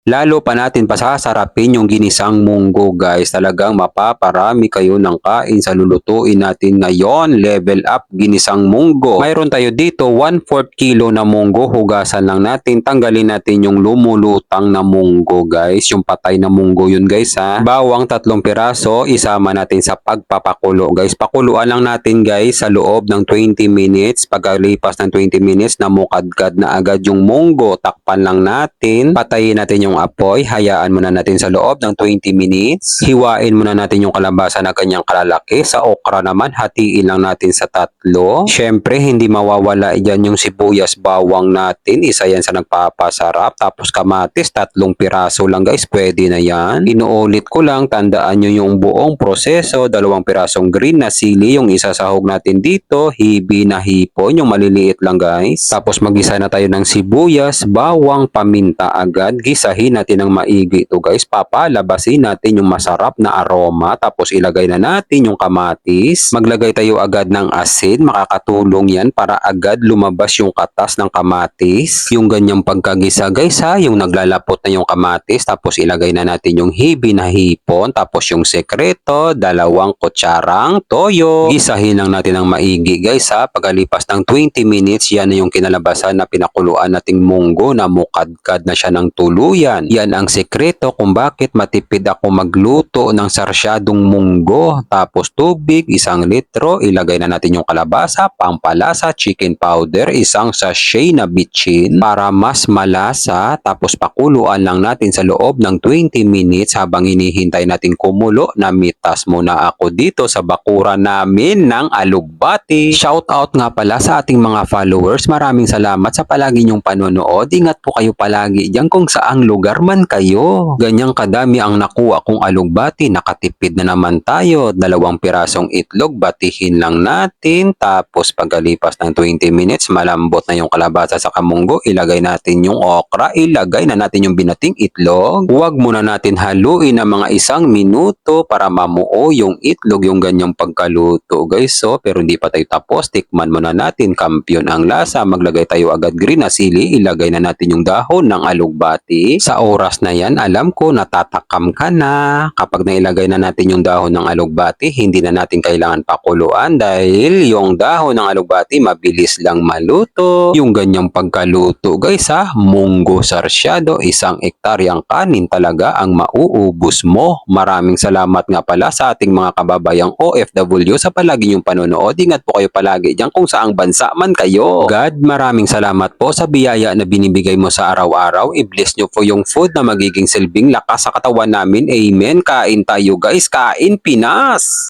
Lalo pa natin pasasarapin yung ginisang munggo guys. Talagang mapaparami kayo ng kain sa lulutuin natin ngayon. Level up ginisang munggo. Mayroon tayo dito 1/4 kilo na munggo. Hugasan lang natin. Tanggalin natin yung lumulutang na munggo guys. Yung patay na munggo yun guys ha. Bawang 3 piraso. Isama natin sa pagpapakulo guys. Pakuluan lang natin guys sa loob ng 20 minutes. Pagkalipas ng 20 minutes namukadkad na agad yung munggo. Takpan lang natin. Patayin natin yung apoy, hayaan muna natin sa loob ng 20 minutes. Hiwain muna natin yung kalabasa na ganyang kalalaki. Sa okra naman, hatiin lang natin sa 3. Syempre, hindi mawawala dyan yung sibuyas bawang natin. Isa yan sa nagpapasarap. Tapos kamatis, 3 piraso lang guys. Pwede na yan. Inuulit ko lang, tandaan nyo yung buong proseso. 2 pirasong green na sili. Yung isasahog natin dito, hibi na hipon. Yung maliliit lang guys. Tapos magisa na tayo ng sibuyas, bawang, paminta agad. Gisahin natin ng maigi ito guys. Papalabasin natin yung masarap na aroma. Tapos ilagay na natin yung kamatis. Maglagay tayo agad ng asin. Makakatulong yan para agad lumabas yung katas ng kamatis. Yung ganyang pagkagisa guys ha. Yung naglalapot na yung kamatis. Tapos ilagay na natin yung hibi na hipon. Tapos yung sekreto, 2 kutsarang toyo. Gisahin lang natin ng maigi guys ha. Pagkalipas ng 20 minutes, yan na yung kinalabasan na pinakuluan nating munggo na mukadkad na siya ng tuluyan. Yan ang sekreto kung bakit matipid ako magluto ng sarsyadong munggo. Tapos tubig, 1 litro, ilagay na natin yung kalabasa, pampalasa, chicken powder, 1 sachet na bitchin para mas malasa. Tapos pakuluan lang natin sa loob ng 20 minutes habang hinihintay natin kumulo. Namitas muna ako dito sa bakuran namin ng alugbati. Shout out nga pala sa ating mga followers. Maraming salamat sa palagi niyong panonood. Ingat po kayo palagi diyan kung saang lugar man kayo. Ganyang kadami ang nakuha kong alugbati. Nakatipid na naman tayo. 2 pirasong itlog. Batihin lang natin. Tapos pagkalipas ng 20 minutes, malambot na yung kalabasa sa kamunggo. Ilagay natin yung okra. Ilagay na natin yung binating itlog. Huwag muna natin haluin ng mga 1 minuto para mamuo yung itlog, yung ganyang pagkaluto guys. So, pero hindi pa tayo tapos. Tikman muna natin. Kampiyon ang lasa. Maglagay tayo agad green na sili. Ilagay na natin yung dahon ng alugbati. Sa oras na yan, alam ko natatakam ka na. Kapag nailagay na natin yung dahon ng alugbati, hindi na natin kailangan pakuluan dahil yung dahon ng alugbati mabilis lang maluto. Yung ganyang pagkaluto guys ha, munggo sarsyado, 1 hektaryang kanin talaga ang mauubos mo. Maraming salamat nga pala sa ating mga kababayang OFW sa palagi niyong panonood. Ingat po kayo palagi diyan kung saang bansa man kayo. God, maraming salamat po sa biyaya na binibigay mo sa araw-araw. I-bless nyo po yung food na magiging silbing lakas sa katawan namin. Amen. Kain tayo guys. Kain Pinas!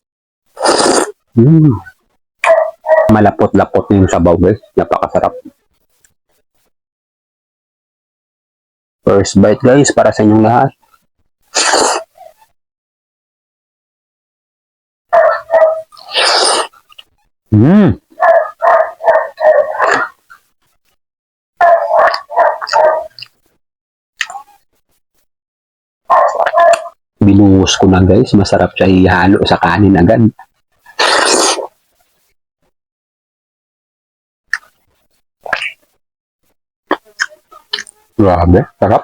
Malapot-lapot na yung sabaw guys. Napakasarap. First bite guys para sa inyong lahat. Binuhos ko na guys. Masarap siya ihalo sa kanin agad. Grabe, sarap.